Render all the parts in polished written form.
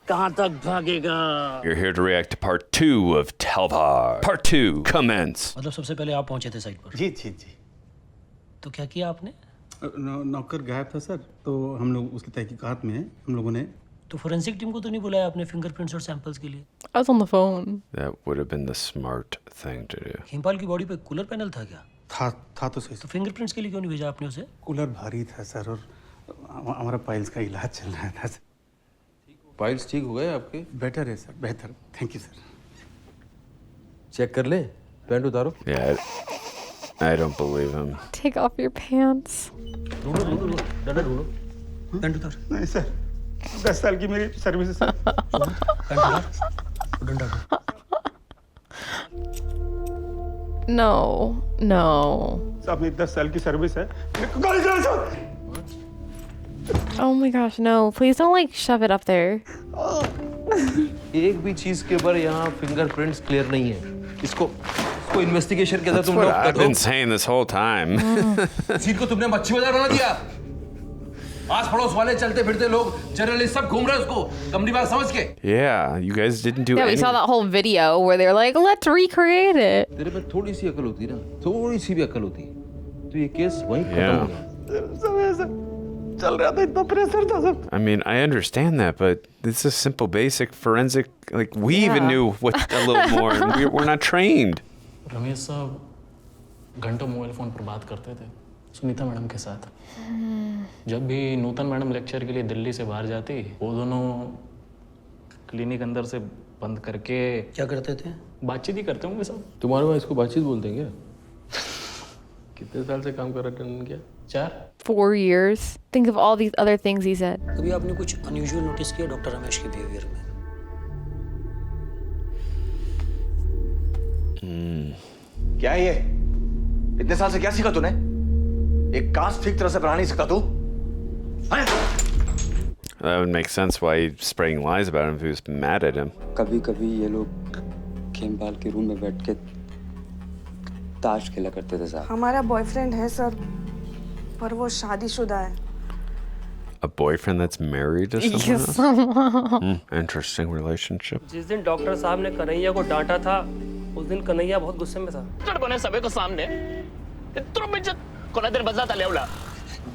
कहाँ तक भागेगा? You're here to react to part 2 of Talvar. Part 2 commence. मतलब सबसे पहले आप पहुंचे थे साइट पर? जी। तो क्या किया आपने? नौकर गायब था सर, तो हम लोग उसकी तहकीकात में हम लोगों ने। तो फोरेंसिक टीम को तो नहीं बुलाया आपने फिंगरप्रिंट्स और सैंपल्स के लिए? I was on the phone. That would have been the smart thing to do. हिमपाल की बॉडी पे कूलर पैनल था क्या? था तो सही। तो फिंगरप्रिंट्स के लिए क्यों नहीं भेजा आपने उसे? कूलर भारी था सर, और हमारा पाइल्स का इलाज चल रहा था सर। पाइल्स ठीक हो गए आपके? बेटर है सर, बेहतर। Thank you sir. चेक कर ले, पैंट उतारो। Yeah, I don't believe him. Take off your pants. ढूंढो डंडा ढूंढो। पैंट उतार। नहीं सर, 10 साल की मेरी सर्विस है सर। पैंट उतार, डंडा ढूंढो। No. साहब मेरी 10 साल की सर्विस है। गोली चलाओ sir. Oh my gosh, no. Please don't like shove it up there. एक भी चीज के ऊपर यहाँ फिंगरप्रिंट्स क्लियर नहीं है। इसको इन्वेस्टिगेशन के अंदर That's तुम what लोग I've been saying this whole time. Seat को तुमने मच्छी बाजार बना दिया। आस पड़ोस वाले चलते फिरते लोग जर्नलिस्ट सब घूम रहे हैं उसको कमरी बाग समझ के। Yeah, you guys didn't do Yeah, we saw anything. that whole video where they're like, let's recreate it. तेरे में थोड़ी सी अकल होती ना, थोड़ी सी भी अकल होती तो ये केस वहीं खत्म हो गया। सब ऐसा चल रहा था, इतना प्रेशर था सब। I mean, I understand that, but this is simple, basic forensic. Like, we even knew what a little more, and we're not trained. Ramesh साहब घंटों मोबाइल फ़ोन पर बात करते थे सुनीता मैडम के साथ। जब भी नूतन मैडम लेक्चर के लिए दिल्ली से बाहर जाती, वो दोनों क्लिनिक अंदर से बंद करके क्या करते थे? बातचीत ही करते होंगे सब। तुम्हारे वहाँ इसको बातचीत बोलते हैं क्या? कितने साल से काम कर रहे हैं क्या? 4 4 years. Think of all these other things he said. कभी आपने कुछ अनयूजुअल नोटिस किया डॉक्टर रमेश के बिहेवियर में? क्या है ये? इतने साल से क्या सीखा तूने? एक कांच ठीक तरह से बना नहीं सकता तू? That would make sense why he's spreading lies about him if he was mad at him. कभी-कभी ये लोग खेमपाल के रूम में बैठ के ताश खेला करते थे साहब। हमारा बॉयफ्रेंड है सर, पर वो शादीशुदा है। A boyfriend that's married to someone else? Interesting relationship. जिस दिन डॉक्टर साहब ने कन्हैया को डांटा था, उस दिन कन्हैया बहुत गुस्से में था। कोने सभे को सामने इतना बिजत कोना देर बजा ता लेवला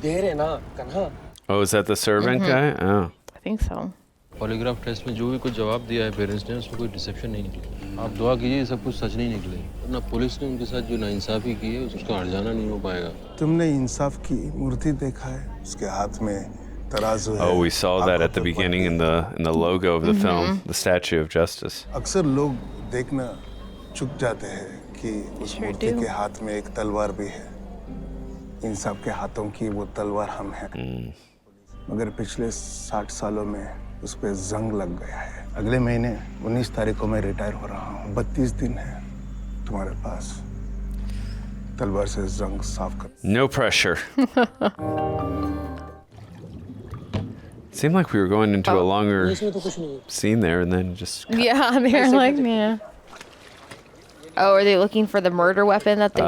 देर है ना कन्हा। Oh, is that the servant guy? Oh. I think so. Polygraph test में जो भी कुछ जवाब दिया है पेरेंट्स ने उसमें कोई डिसेप्शन नहीं निकला। आप दुआ कीजिए सब कुछ सच नहीं निकले, वरना पुलिस ने उनके साथ जो नाइंसाफी की है उसका हर्जाना नहीं हो पाएगा। तुमने इंसाफ की मूर्ति देखा है? उसके हाथ में तराजू है। Oh, we saw that at the beginning in the logo of the film, the Statue of Justice. अक्सर लोग देखना चुक जाते हैं कि उस मूर्ति के हाथ में एक तलवार भी है। इंसाफ के हाथों की वो तलवार हम हैं। मगर पिछले 60 सालों में उस पे जंग लग गया है। अगले महीने 19 तारीख को मैं रिटायर हो रहा हूँ। 32 दिन है तुम्हारे पास तलवार से जंग साफ कर। No pressure. Seemed like we were going into a longer scene there, and then just. Yeah, they're like, yeah. Oh, are they looking for the murder weapon that they?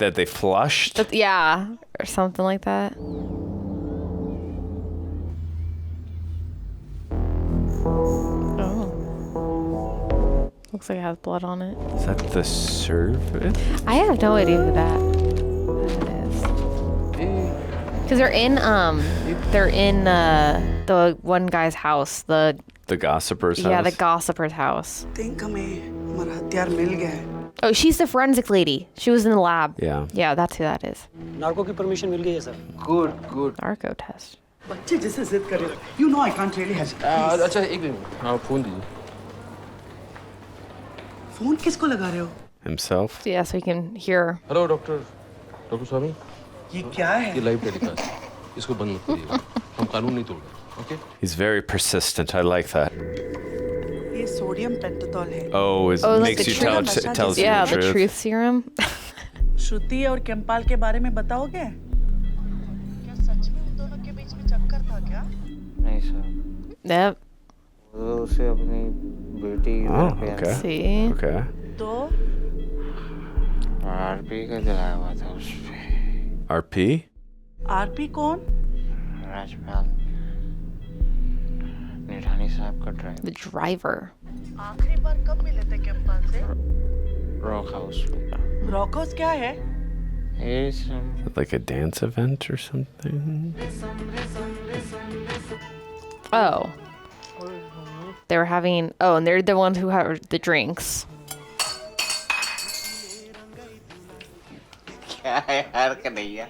That they flushed. Yeah, or something like that. Oh, looks like it has blood on it. Is that the servant? I have no idea who that is. Because they're in the one guy's house. The gossiper's house. Yeah, the gossiper's house. think हमें हमारा हथियार मिल गया है। Oh, she's the forensic lady. She was in the lab. Yeah. Yeah, that's who that is. Narco की permission मिल गई है sir. Good. Narco test. बच्चे जैसे जिद कर रहे हो। You know I can't really hesitate. अच्छा एक मिनट, हाँ फोन दीजिए। फोन किसको लगा रहे हो? Himself. Yeah, so we can hear. Hello doctor Swami. ये क्या है? ये लाइव टेलीकास्ट है, इसको बंद मत करिएगा, हम कानून नहीं तोड़ते, okay? He's very persistent. I like that. ये सोडियम पेंटोथॉल है। Oh, makes you tells you Yeah, the the truth. truth serum. श्रुति और केम्पाल के बारे में बताओगे? क्या सच में उन दोनों के बीच में चक्कर था क्या? नहीं सर। Yep. वो उसे अपनी बेटी Okay. See. Okay. तो आरपी का दिलाया हुआ था उस पे। RP? आरपी कौन? राजपाल निठानी साहब साहब का ड्राइवर The driver. आखिरी बार कब मिले थे केम्पाल से? रॉक हाउस रॉक हाउस क्या है? Like a dance event or something? Oh. They were having... Oh, and they're the ones who have the drinks. क्या है यार कन्हैया?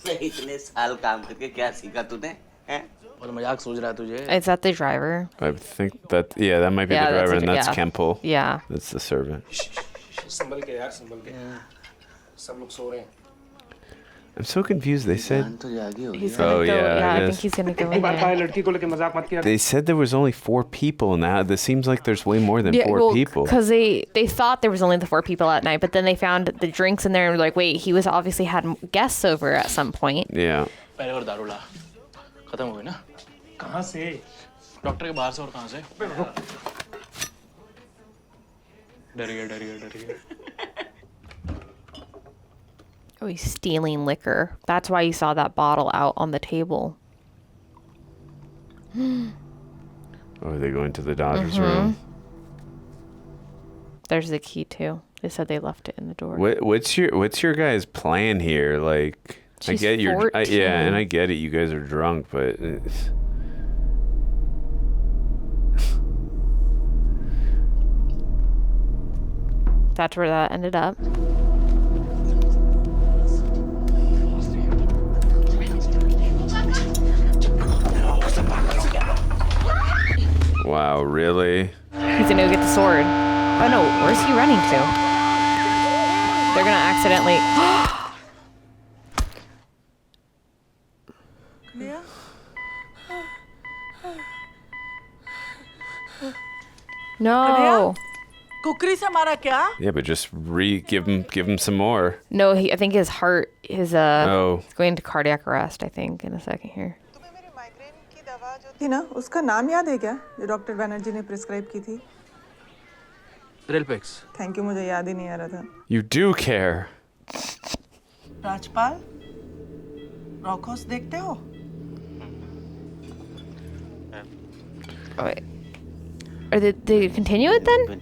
इतने साल काम करके क्या सीखा तूने? और मजाक सूझ रहा है तुझे? Is that the driver? I think that, yeah, that might be Yeah, the driver, that's and the- that's yeah. Kempo. Yeah. That's the servant. संभल के यार, संभल के। सब लोग सो रहे हैं। I'm so confused. They said. He's gonna Oh, go, yeah, I it think is. he's gonna go in bar there. लड़की को लेके मजाक मत किया। They said there was only 4 people now. This seems like there's way more than 4 people. Because they thought there was only the 4 people at night, but then they found the drinks in there and were like, wait, he was obviously had guests over at some point. Yeah. पहले और दारू ला खत्म हो गई ना? कहाँ से? Doctor के बाहर से और कहाँ से? डर गया Oh, he's stealing liquor. That's why you saw that bottle out on the table. Oh, they go into the Dodgers room. There's the key too. They said they left it in the door. What's your guys' plan here? Like, She's I get your 14. yeah, and I get it. You guys are drunk, but it's... That's where that ended up. Wow, really? He's gonna go get the sword. Oh no, where's he running to? They're gonna accidentally. No. कुकरी से मारा क्या? Yeah, but just give him some more. No, I think his heart is Oh. going to cardiac arrest, I think, in a second here. थी ना, उसका नाम याद है क्या जो डॉक्टर बनर्जी ने प्रिस्क्राइब की थी? रिलपेक्स। थैंक यू, मुझे याद ही नहीं आ रहा था। You do care. Rajpal, rock house देखते हो? Oh, wait. Or did they continue it then?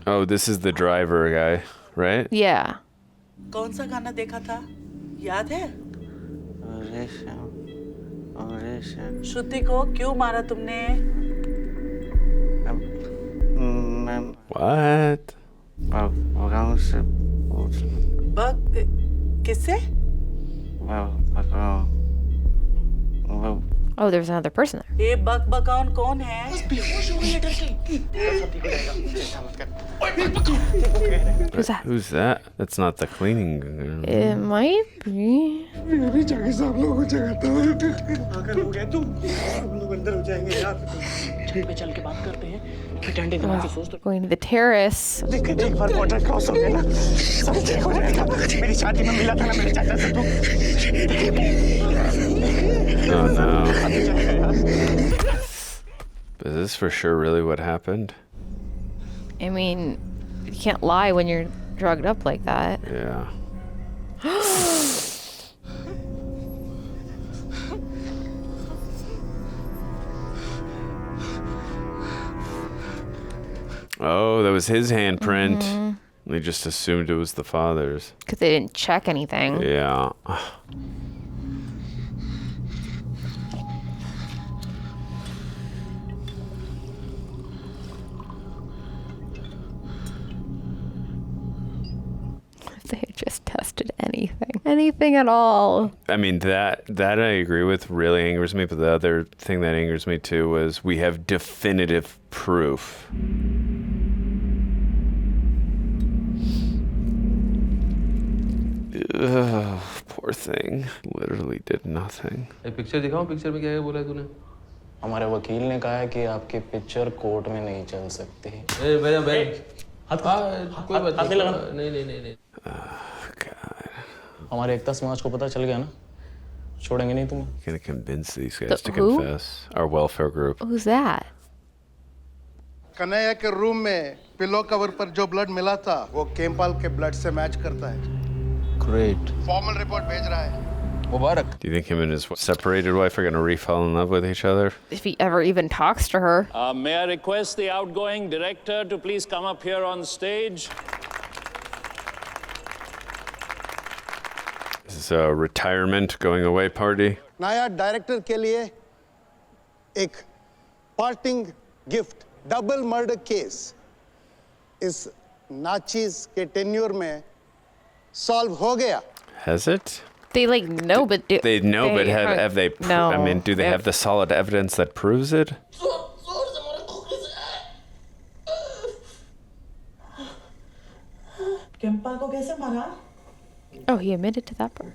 Oh, this is the driver guy, right? Yeah. कौन सा गाना देखा था? याद है? श्रुति को क्यों मारा तुमने? What? किससे? Oh, there's another person there. ये बकबकाउन कौन है? Who's that? That's not the cleaning girl. It might be. Going to the terrace. Oh no. Is this for sure really what happened? I mean, you can't lie when you're drugged up like that. Yeah. Oh, that was his handprint. They just assumed it was the father's. Because they didn't check anything. Yeah. They had just tested anything at all. I mean, that I agree with, really angers me, but the other thing that angers me too was we have definitive proof. Ugh, poor thing. Literally did nothing. Picture दिखाओ, picture में क्या है बोला तूने? हमारे वकील ने कहा है कि आपकी पिक्चर कोर्ट में नहीं चल सकती। नहीं। हमारे एकता समाज को पता चल गया ना, छोड़ेंगे नहीं तुम्हें। Gonna convince these guys to confess. Our welfare group. Who's that? Kanhaiya के रूम में पिलो कवर पर जो ब्लड मिला था वो केम्पाल के ब्लड से मैच करता है। Great. फॉर्मल रिपोर्ट भेज रहा है। मुबारक. Do you think him and his separated wife are going to re-fall in love with each other? If he ever even talks to her. May I request the outgoing director to please come up here on stage? This is a retirement going away party. नया director के लिए एक parting gift double murder case इस नाचीज के tenure में solve हो गया. Has it? They like know, but They know, but have they? No. I mean, do they have the solid evidence that proves it? केम्पाल को कैसे मारा? Oh, he admitted to that part.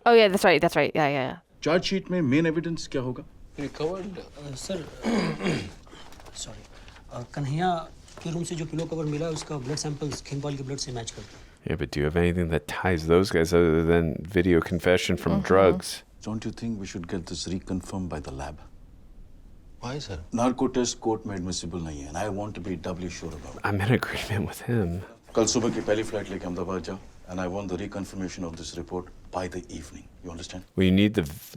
Oh yeah, that's right. That's right. Yeah. Chargesheet में main evidence क्या होगा? Recovered. Sir sorry Kanhaiya के room से जो pillow cover मिला उसका ब्लड सैंपल्स खेमपाल के ब्लड से मैच करते हैं. Yeah, but do you have anything that ties those guys other than video confession from drugs? Don't you think we should get this reconfirmed by the lab? Why, sir? Narco test court में admissible नहीं है, and I want to be doubly sure about it. I'm in agreement with him. कल सुबह की पहली flight लेके अहमदाबाद जाओ, and I want the reconfirmation of this report by the evening. You understand? We need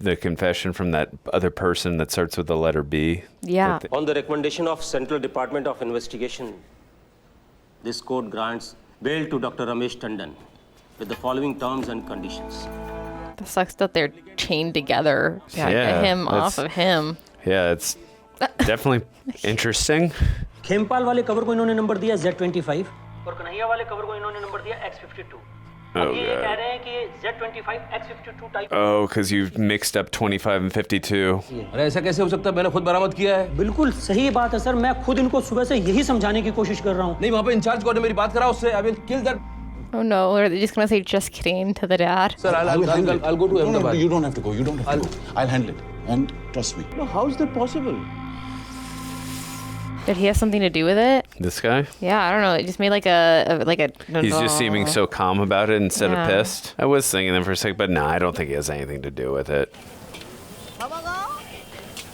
the confession from that other person that starts with the letter B. Yeah. On the recommendation of Central Department of Investigation, this court grants bail to Dr. Ramesh Tandon with the following terms and conditions. That sucks that they're chained together. Yeah, get him off of him. Yeah, it's definitely interesting. Khempal वाले cover को इन्होंने number दिया Z25 और कन्हैया वाले cover को इन्होंने number दिया X52. Oh, ये कह रहे हैं कि ये Z25 X52 type. Oh, because you've mixed up 25 and 52. अरे ऐसा कैसे हो सकता है? मैंने खुद बरामद किया है. बिल्कुल सही बात है सर. मैं खुद इनको सुबह से यही समझाने की कोशिश कर रहा हूँ. नहीं, वहाँ पे इंचार्ज कोर्ट ने मेरी बात करा उससे. I will kill that. Oh no, are they just gonna say just kidding to the dad? Sir, I'll go to Ahmedabad. You don't have to go. You don't have to go. I'll handle it, and trust me. No, how is that possible? Did he have something to do with it? This guy? Yeah, I don't know. It just made like a. He's just seeming so calm about it instead Yeah. of pissed. I was thinking that for a sec, but no, I don't think he has anything to do with it.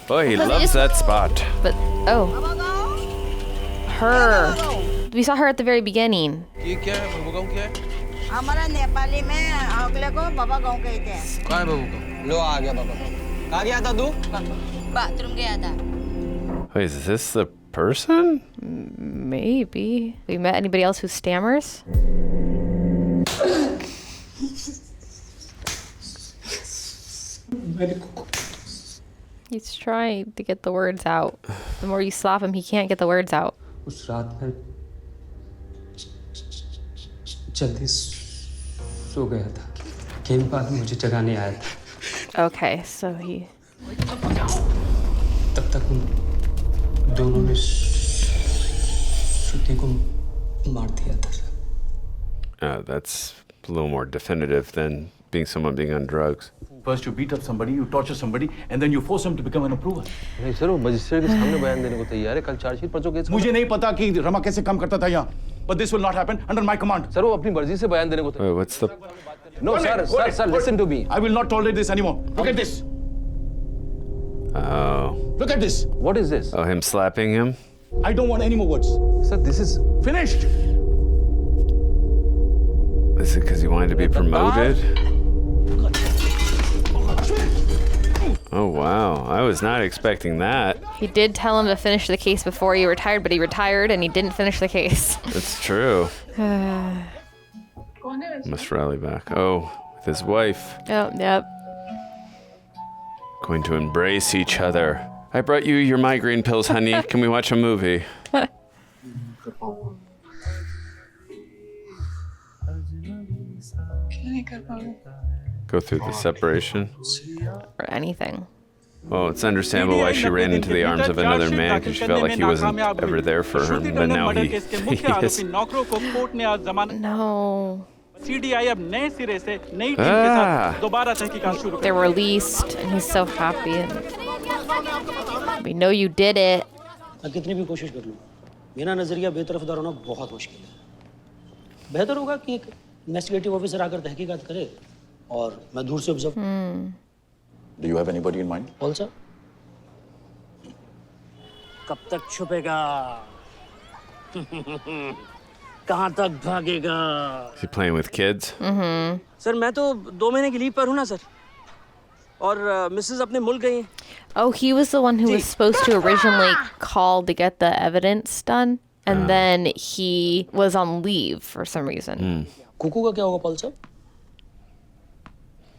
Boy, he Because he loves just- that spot. But her. We saw her at the very beginning. ये क्या है? बाबू गाँव क्या है? हमारा नेपाली में अगले को बाबा गाँव कहते हैं. कहाँ है बाबू गाँव? लो आ गया बाबा. कहाँ गया था तू? बाथरूम गया था. Wait, is this the person? Maybe. We met anybody else who stammers? He's trying to get the words out. The more you slap him, he can't get the words out. उस रात में जल्दी सो गया था. खेमपाल मुझे जगाने आया था. Okay, so he. तब तक उन दोनों ने श्रुति को मार दिया था. That's a little more definitive than being someone being on drugs. First you beat up somebody, you torture somebody, and then you force him to become an approver. नहीं सर, वो मजिस्ट्रेट के सामने बयान देने को तैयार है. कल चार्जशीट पर जो केस. मुझे नहीं पता कि रमा कैसे काम करता था यहाँ. But this will not happen under my command. Sir वो अपनी मर्जी से बयान देने को. Wait, what's the? No, sir, listen to me. I will not tolerate this anymore. Look at this. Oh. Look at this. What is this? Oh, him slapping him? I don't want any more words. Sir, this is finished. Is it because he wanted to be promoted? Oh, wow. I was not expecting that. He did tell him to finish the case before he retired, but he retired and he didn't finish the case. That's true. Must rally back. Oh, with his wife. Yep. Going to embrace each other. I brought you your migraine pills, honey. Can we watch a movie? Go through the separation. Or anything. Well, it's understandable why she ran into the arms of another man because she felt like he wasn't ever there for her, but now he is. No. CDI अब नए सिरे से नई team के साथ दोबारा तहकीकात शुरू They're released and he's so happy. And we know you did it. मैं कितनी भी कोशिश कर लूँ, मेरा नजरिया बेतरफदार होना बहुत मुश्किल है. बेहतर होगा कि एक इन्वेस्टिगेटिव ऑफिसर आकर तहकीकात करे और मैं दूर से observe. Do you have anybody in mind? कौन सा? कब तक छुपेगा? कहाँ तक भागेगा? Is he playing with kids? Sir मैं तो 2 महीने की लीव पर हूँ ना सर, और मिसेस अपने मुल्क गई हैं। Oh, he was the one who was supposed to originally call to get the evidence done, and then he was on leave for some reason. Kuku का क्या होगा पॉल साहब?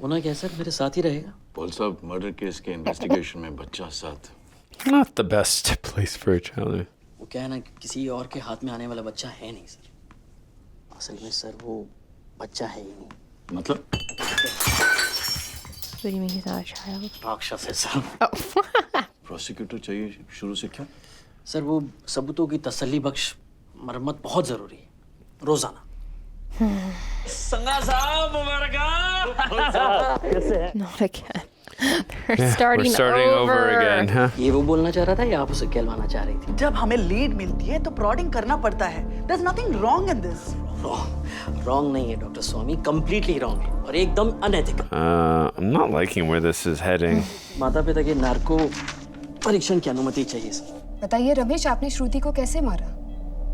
उन्हें क्या सर मेरे साथ ही रहेगा? पॉल साहब मर्डर केस के इन्वेस्टिगेशन में बच्चा साथ। Not the best place for a child. वो क्या है ना, किसी और के हाथ में आने वाला बच्चा है नहीं सर। असल में सर वो बच्चा है ही नहीं। मतलब? What do you mean he's not a child? राक्षस है सर। प्रोसिक्यूटर चाहिए शुरू से क्या? सर वो सबूतों की तसल्ली बख्श मरम्मत बहुत जरूरी है, रोजाना। संगा साहब मुबारक। कैसे है? Not again. They're We're starting over again, huh? ये वो बोलना चाह रहा था या आप उसे कहलवाना चाह रही थी? जब हमें लीड मिलती है तो प्रॉडिंग करना पड़ता है। There's nothing wrong in this. Wrong नहीं है डॉक्टर स्वामी, completely wrong और एकदम unethical. I'm not liking where this is heading. माता पिता के नार्को परीक्षण की अनुमति चाहिए सर। बताइए रमेश, आपने श्रुति को कैसे मारा?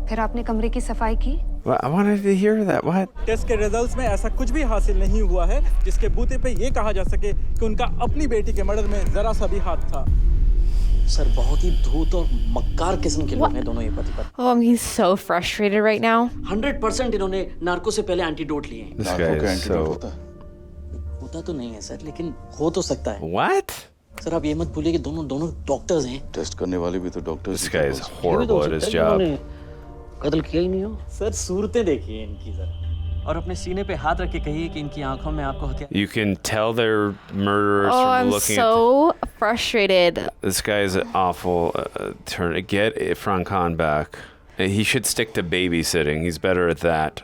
फिर आपने कमरे की सफाई की? I wanted to hear that. What? Test के रिजल्ट्स में ऐसा कुछ भी हासिल नहीं हुआ है जिसके बूते पे ये कहा जा सके कि उनका अपनी बेटी के मर्डर में जरा सा भी हाथ था। सर बहुत ही धूत और मक्कार किस्म के लोग हैं दोनों ये पति पत्नी। Oh, I'm being so frustrated right now. 100% इन्होंने नार्को से पहले एंटीडोट लिए हैं। This guy is so. होता तो नहीं है सर, लेकिन हो तो सकता है। What? सर आप ये मत भूलिए कि दोनों डॉक्टर्स हैं। टेस्ट करने वाले भी तो doctors. This guy is horrible at his job. कत्ल किया ही नहीं हो। सर सूरतें देखिए इनकी जरा, और अपने सीने पे हाथ रख के कहिए कि इनकी आंखों में आपको हत्या। You can tell they're murderers Oh, from I'm looking so frustrated. This guy is awful. Get Irrfan Khan back. He should stick to babysitting. He's better at that.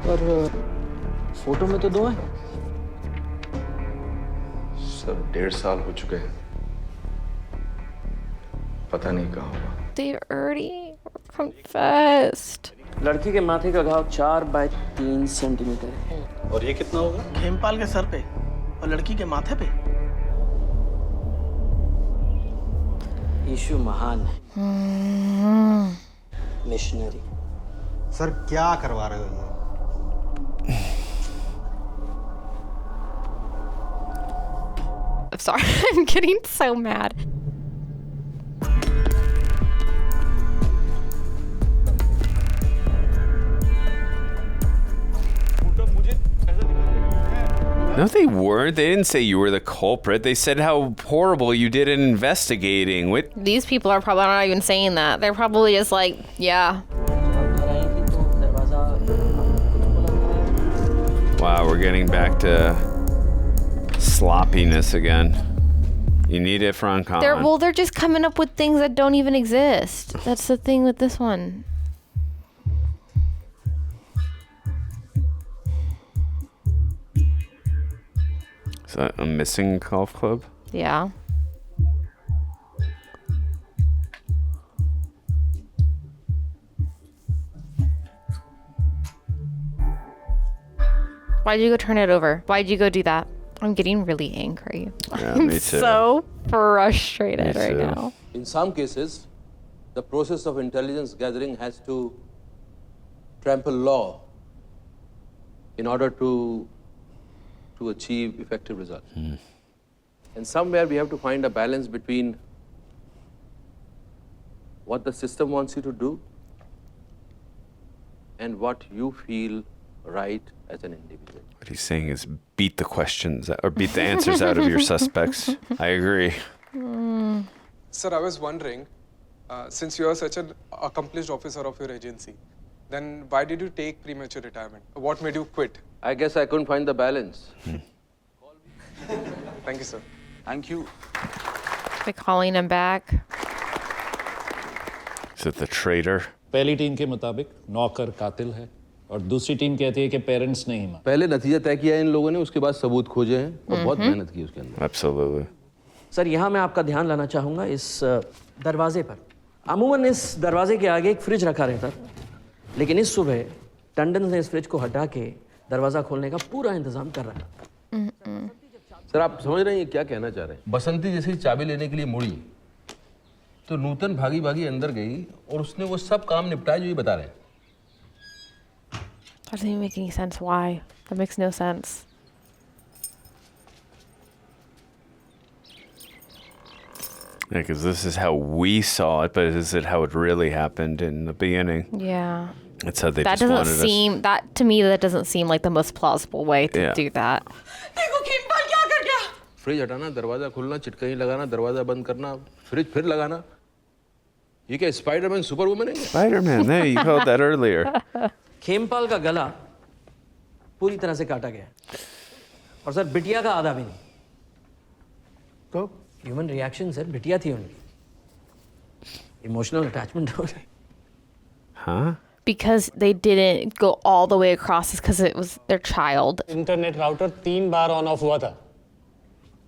और फोटो में तो 2 हैं। सर 1.5 साल हो चुके हैं, पता नहीं कहाँ हुआ। They already confessed. लड़की के माथे का घाव 4 बाय 3 सेंटीमीटर है। और ये कितना होगा? खेमपाल के सर पे और लड़की के माथे पे। यीशु महान है, मिशनरी। सर क्या करवा रहे हो? I'm sorry. I'm getting so mad. No, they weren't. They didn't say you were the culprit. They said how horrible you did in investigating. What? These people are probably not even saying that. They're probably just like, yeah. Wow, we're getting back to sloppiness again. You need Irrfan Khan. They're just coming up with things that don't even exist. That's the thing with this one. Is that a missing golf club? Yeah. Why'd you go turn it over? Why'd you go do that? I'm getting really angry. Yeah, I'm me too. so frustrated Me right too. now. In some cases, the process of intelligence gathering has to trample law in order to achieve effective results. And somewhere we have to find a balance between what the system wants you to do and what you feel right as an individual. What he's saying is beat the questions or beat the answers out of your suspects. I agree. Sir, I was wondering, since you are such an accomplished officer of your agency, then why did you take premature retirement? What made you quit? I guess I couldn't find the balance. Thank you, sir. Thank you. They're calling him back. Is it the traitor? पहली team के मुताबिक नौकर कातिल है और दूसरी team कहती है कि पेरेंट्स नहीं मारे। पहले नतीजा तय किया इन लोगों ने, उसके बाद सबूत खोजे हैं और बहुत मेहनत की उसके अंदर। Absolutely. सर यहाँ मैं आपका ध्यान लाना चाहूँगा इस दरवाजे पर। अमूमन इस दरवाजे के आगे एक फ्रिज रखा रहता, लेकिन इस सुबह टंडन ने इस फ्रिज को हटा के दरवाजा खोलने का पूरा इंतजाम कर रखा था। सर आप समझ रहे हैं ये क्या कहना चाह रहे हैं? बसंती जैसी चाबी लेने के लिए मुड़ी तो नूतन भागी भागी अंदर गई और उसने वो सब काम निपटाए जो ये बता रहे हैं। Doesn't even make any sense. Why? That makes no sense. Yeah, because this is how we saw it, but is it how it really happened in the beginning? Yeah. That's how they That just doesn't wanted seem us. that to me. That doesn't seem like the most plausible way to Yeah. do that. देखो Kimbal क्या कर गया? Fridge हटाना, दरवाजा खोलना, चिटकनी लगाना, दरवाजा बंद करना, फ्रिज फिर लगाना। ये क्या स्पाइडरमैन सुपरवुमन है? Spider-Man, there, you called that earlier. Khempal का गला पूरी तरह से काटा गया और सर बिटिया का आधा भी नहीं। तो ह्यूमन रिएक्शन सर, बिटिया थी उनकी, इमोशनल अटैचमेंट हो गई। Huh? Because they didn't go all the way across is because it was their child. Internet router 3 bar on off हुआ था,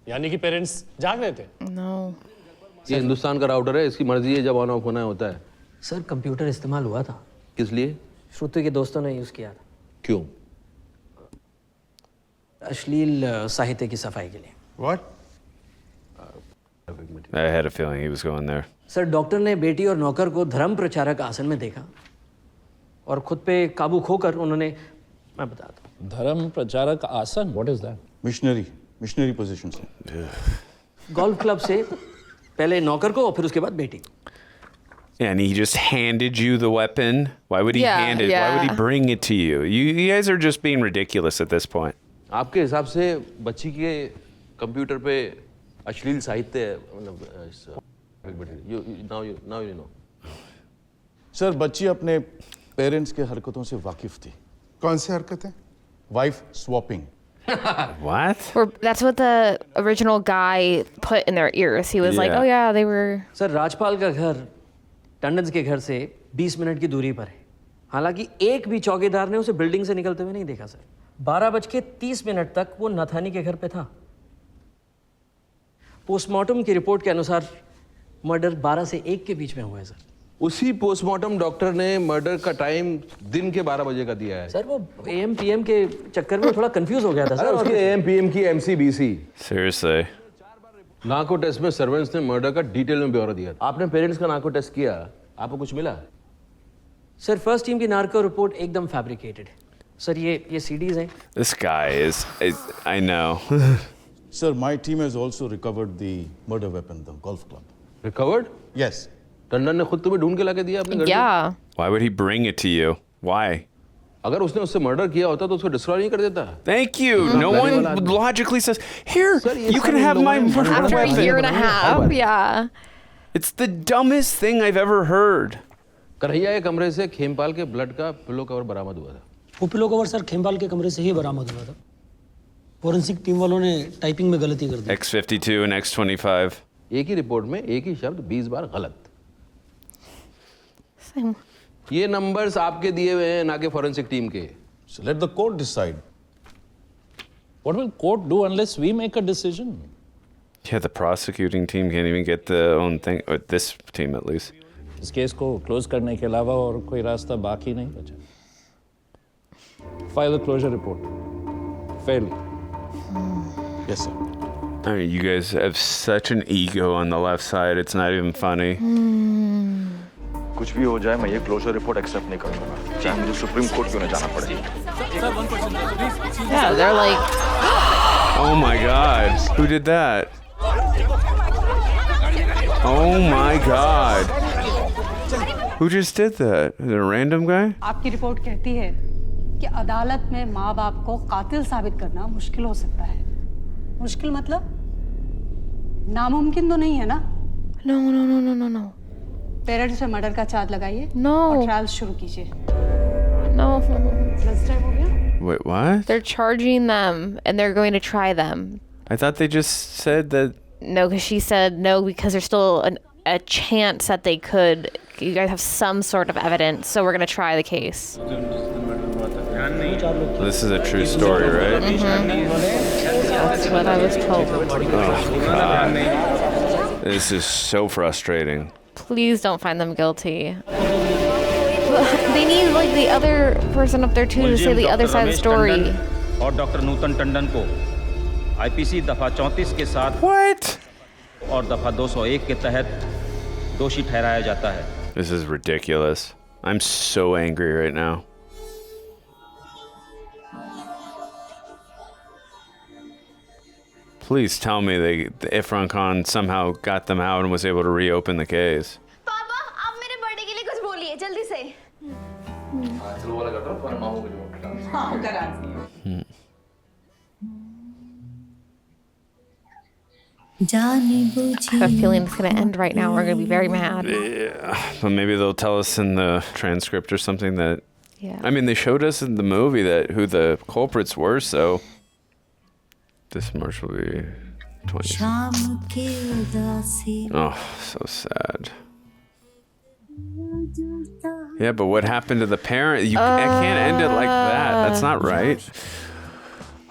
यानी कि पेरेंट्स जाग रहे थे। No. ये हिंदुस्तान का राउटर है, इसकी मर्जी है जब ऑन ऑफ होना होता है। सर कंप्यूटर इस्तेमाल हुआ था। किस लिए? श्रुति के दोस्तों ने यूज किया था। क्यों? अश्लील साहित्य की सफाई के लिए। What? I had a feeling he was going there. Sir doctor ने बेटी और नौकर को धर्म प्रचारक आसन में देखा और खुद पे काबू खोकर उन्होंने, मैं बताता हूँ, धर्म प्रचारक आसन, what is that? Missionary position से। गोल्फ क्लब से पहले नौकर को और फिर उसके बाद बेटी। Yeah, and he just handed you the weapon. Why would he Yeah, hand it? Why would he yeah. bring it to you? You guys are just being ridiculous at this point. आपके हिसाब से बच्ची के computer पे अश्लील साहित्य मतलब now you know. Sir बच्ची अपने पेरेंट्स के हरकतों से वाकिफ थी। कौन सी हरकतें? Wife swapping. What? That's what the original guy put in their ears. He was like, Yeah. "Oh yeah, they were." Sir Rajpal का घर टंडन के घर से 20 मिनट की दूरी पर है। हालांकि एक भी चौकीदार ने उसे बिल्डिंग से निकलते हुए नहीं देखा सर। 12:30 तक वो नथानी के घर पे था। पोस्टमार्टम की रिपोर्ट के अनुसार मर्डर 12 से 1 के बीच में हुआ है सर। उसी पोस्टमार्टम डॉक्टर ने मर्डर का टाइम दिन के 12 बजे का दिया है। सर वो AM PM के चक्कर में थोड़ा कंफ्यूज हो गया था सर। उसके AM PM की MCBC। Seriously. नार्को टेस्ट में सर्वेंट्स ने मर्डर का डिटेल में ब्यौरा दिया। आपने पेरेंट्स का नार्को टेस्ट किया, आपको कुछ मिला? सर फर्स्ट टीम की नार्को रिपोर्ट एकदम फैब्रिकेटेड है। सर ये CDs हैं। This guy is I know. Sir, my team has also recovered the murder weapon, the golf club. Recovered? Yes. Tandon ने खुद तुम्हें ढूंढ के लाके दिया अपने घर Yeah. Why would he bring it to you? Why? अगर उसने उससे मर्डर किया होता तो उसको डिस्ट्रॉय नहीं कर देता। Thank you. No one logically says, "Here, you can have my murder After a weapon." year and a half, yeah. It's the dumbest thing I've ever heard. करैया के कमरे से खेमपाल के ब्लड का पिलो कवर बरामद हुआ था। वो पिलो कवर सर खेमपाल के कमरे से ही बरामद हुआ था। फोरेंसिक टीम वालों ने टाइपिंग में गलती कर दी। X52 and X25. एक ही रिपोर्ट में एक ही शब्द 20 बार गलत। Same. ये नंबर्स आपके दिए हुए हैं, ना कि फोरेंसिक टीम के। So let the court decide. What will court do unless we make a decision? Yeah, the prosecuting team can't even get their own thing, or this team at least. इस case को close करने के अलावा और कोई रास्ता बाकी नहीं बचा। File a closure report. Fairly. Yes, sir. I mean, you guys have such an ego on the left side, it's not even funny. कुछ भी हो जाए मैं ये क्लोजर रिपोर्ट एक्सेप्ट नहीं करूंगा, चाहे मुझे सुप्रीम कोर्ट क्यों ना जाना पड़े। Yeah, they're like, Oh my god, who did that? Oh my god. Who just did that? Is it a random guy? आपकी रिपोर्ट कहती है कि अदालत में माँ बाप को कातिल साबित करना मुश्किल हो सकता है। मुश्किल मतलब नामुमकिन तो नहीं है ना? No. पेरेंट्स पे मर्डर का चार्ज लगाइए No. और ट्रायल शुरू कीजिए। No. लंच टाइम हो गया? Wait, what? They're charging them and they're going to try them. I thought they just said that. No, because she said no because there's still a chance that they could. You guys have some sort of evidence, so we're going to try the case. This is a true story, right? That's what I was told. Oh, God. This is so frustrating. Please don't find them guilty. They need like the other person up there too to say the other side of the story. और doctor नूतन टंडन को IPC दफा 34 के साथ और दफा 201 के तहत दोषी ठहराया जाता है। This is ridiculous. I'm so angry right now. Please tell me Irrfan Khan somehow got them out and was able to reopen the case. पापा आप मेरे बर्थडे के लिए कुछ बोलिए जल्दी से चलो वाला कर दो तुम्हारे मामू को जो हाँ करा दी I have a feeling it's going to end right now. We're going to be very mad. Yeah, but maybe they'll tell us in the transcript or something that. Yeah. I mean, they showed us in the movie that who the culprits were, so this march will be 20. Oh, so sad. Yeah, but what happened to the parent? I can't end it like that. That's not right.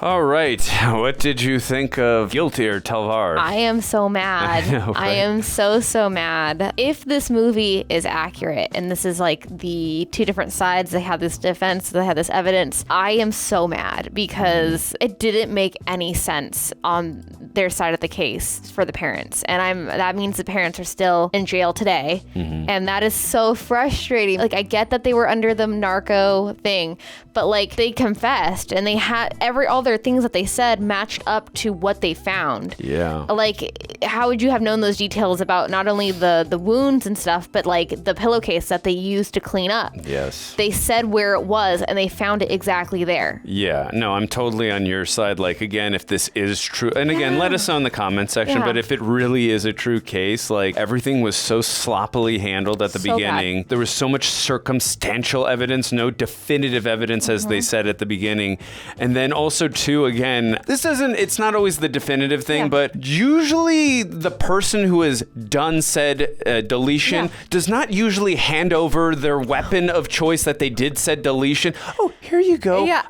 All right. What did you think of Guilty or Talvar? I am so mad. I know, right? I am so mad. If this movie is accurate, and this is like the two different sides, they have this defense, they have this evidence, I am so mad because it didn't make any sense on their side of the case for the parents. And that means the parents are still in jail today. Mm-hmm. And that is so frustrating. Like, I get that they were under the narco thing, but like they confessed and they had all their things that they said matched up to what they found. Yeah. Like, how would you have known those details about not only the wounds and stuff, but like the pillowcase that they used to clean up? Yes. They said where it was and they found it exactly there. Yeah. No, I'm totally on your side. Like, again, if this is true, and again, let us know in the comment section, but if it really is a true case, like everything was so sloppily handled at the beginning. There was so much circumstantial evidence, no definitive evidence, as they said at the beginning. And then also too, again, it's not always the definitive thing, but usually the person who has done said deletion does not usually hand over their weapon of choice that they did said deletion. Oh, here you go. Yeah.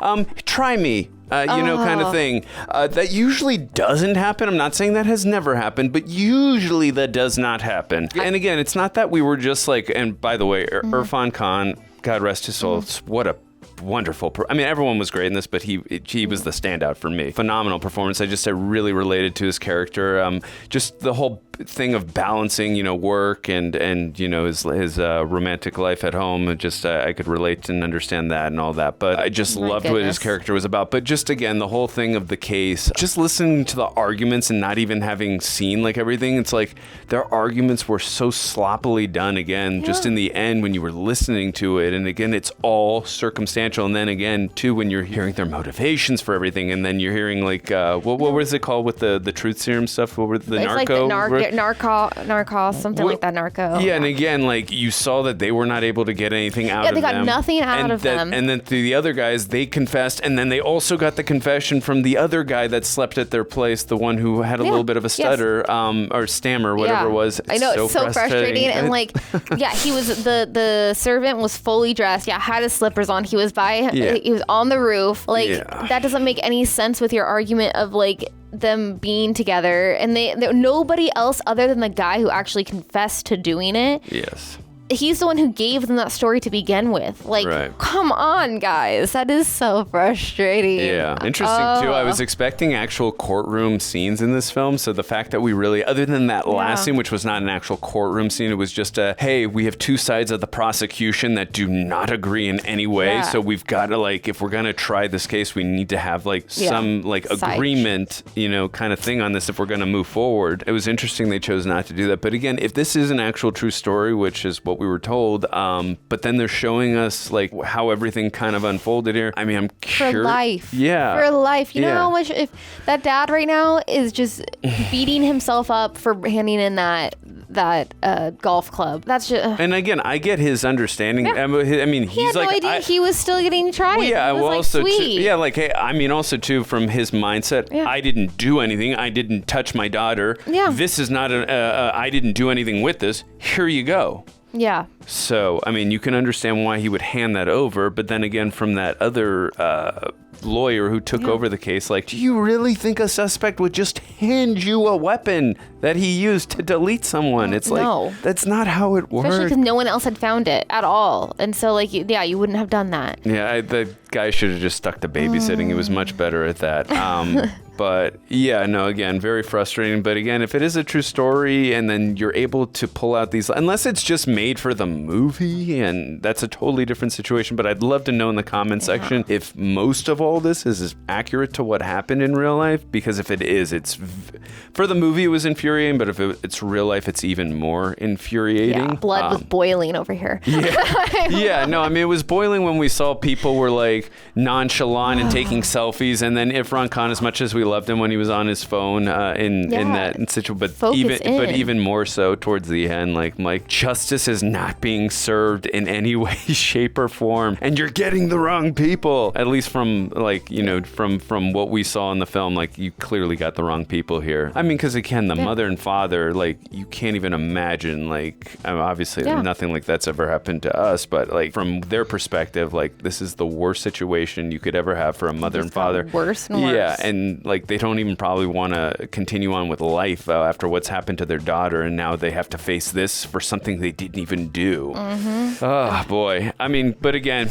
Try me. Kind of thing. That usually doesn't happen. I'm not saying that has never happened, but usually that does not happen. And again, it's not that we were just like, and by the way, Irrfan Khan, God rest his soul, what a wonderful. I mean, everyone was great in this, but he was the standout for me. Phenomenal performance. I really related to his character. Just the whole thing of balancing, work and his romantic life at home. I could relate and understand that and all that. But I just loved what his character was about. But just again, the whole thing of the case, just listening to the arguments and not even having seen like everything, it's like their arguments were so sloppily done again, just in the end when you were listening to it. And again, it's all circumstantial. And then again, too, when you're hearing their motivations for everything, and then you're hearing like, what was it called with the truth serum stuff? What were the narco? Like narco, something like that, narco. Yeah, and again, like you saw that they were not able to get anything out of them. Yeah, they got nothing out of them. And then through the other guys, they confessed, and then they also got the confession from the other guy that slept at their place, the one who had a little bit of a stutter, or stammer, whatever it was. I know, it's so frustrating. And like, he was, the servant was fully dressed, had his slippers on, he was he was on the roof. Like, that doesn't make any sense with your argument of like, them being together, and nobody else other than the guy who actually confessed to doing it. Yes. He's the one who gave them that story to begin with. Like, come on, guys. That is so frustrating. Yeah. Interesting, too. I was expecting actual courtroom scenes in this film. So the fact that we really, other than that last scene, which was not an actual courtroom scene, it was just hey, we have two sides of the prosecution that do not agree in any way. Yeah. So we've got to, like, if we're going to try this case, we need to have, like, some, like, agreement, kind of thing on this if we're going to move forward. It was interesting they chose not to do that. But again, if this is an actual true story, which is what we were told, but then they're showing us like how everything kind of unfolded here. I mean, I'm curious. For life. Yeah. For life. You know how much, if that dad right now is just beating himself up for handing in that golf club. That's just. And again, I get his understanding. Yeah. I mean, he he's had like, no idea he was still getting tried. Well, yeah. Well, also, sweet. hey, I mean, also too, from his mindset, I didn't do anything. I didn't touch my daughter. Yeah. This is not I didn't do anything with this. Here you go. Yeah. So, I mean, you can understand why he would hand that over, but then again, from that other lawyer who took over the case, like, do you really think a suspect would just hand you a weapon that he used to delete someone? It's like, that's not how it works. Especially because no one else had found it at all. And so, like, you wouldn't have done that. Yeah, the guy should have just stuck to babysitting. He was much better at that. But yeah, no, again, very frustrating. But again, if it is a true story and then you're able to pull out these, unless it's just made for the movie, and that's a totally different situation. But I'd love to know in the comment section if most of all this is accurate to what happened in real life. Because if it is, for the movie it was infuriating, but if it's real life, it's even more infuriating. Yeah, blood was boiling over here. Yeah, no, I mean, it was boiling when we saw people were like nonchalant and taking selfies, and then Irrfan Khan, as much as we loved him when he was on his phone in that situation, but even more so towards the end, like justice is not being served in any way, shape, or form, and you're getting the wrong people. At least from from what we saw in the film, like you clearly got the wrong people here. I mean, because again, the mother and father, like you can't even imagine. Like obviously, nothing like that's ever happened to us, but like from their perspective, like this is the worst situation you could ever have for a mother and father. Worse and worse. Yeah, and like they don't even probably want to continue on with life after what's happened to their daughter, and now they have to face this for something they didn't even do. Oh boy. I mean, but again,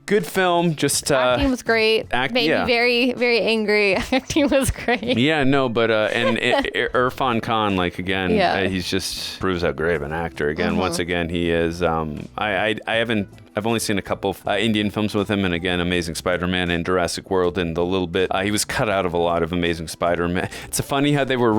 good film. Just acting was great. Made me very, very angry. Acting was great. Yeah, no, but and Irrfan Khan, like again, he's just proves how great of an actor. Again, once again, he is. I've only seen a couple of Indian films with him, and again, Amazing Spider-Man and Jurassic World, and the little bit he was cut out of a lot of Amazing Spider-Man. It's funny how they were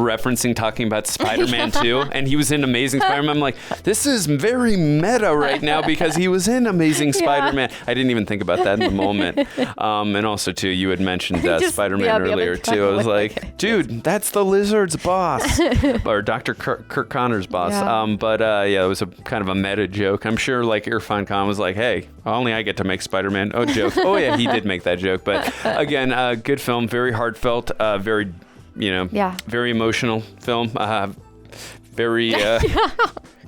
talking about Spider-Man 2, and he was in Amazing Spider-Man. I'm like, this is very meta right now because he was in Amazing Spider-Man. I didn't even think about that in the moment. And also, too, you had mentioned Spider-Man earlier, too. I was like, dude, that's the Lizard's boss, or Dr. Kirk Connor's boss. It was a kind of a meta joke. I'm sure, like, Irrfan Khan was like, hey, only I get to make Spider-Man. Oh, joke. Oh, yeah, he did make that joke. But again, good film, very heartfelt, very, very emotional film, very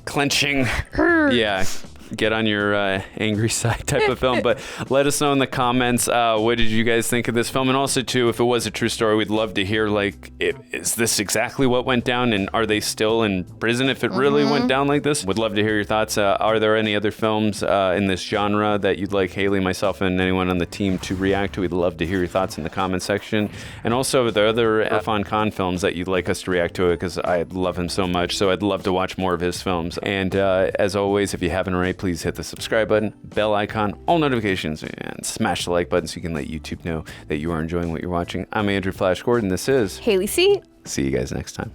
clenching. Yeah. Get on your angry side type of film. But let us know in the comments, what did you guys think of this film? And also, too, if it was a true story, we'd love to hear, like, is this exactly what went down? And are they still in prison if it really went down like this? Would love to hear your thoughts. Are there any other films in this genre that you'd like Hayley, myself, and anyone on the team to react to? We'd love to hear your thoughts in the comment section. And also, are there other Irrfan Khan films that you'd like us to react to? Because I love him so much, so I'd love to watch more of his films. And as always, if you haven't already, please hit the subscribe button, bell icon, all notifications, and smash the like button so you can let YouTube know that you are enjoying what you're watching. I'm Andrew Flash Gordon. This is Hayley C. See you guys next time.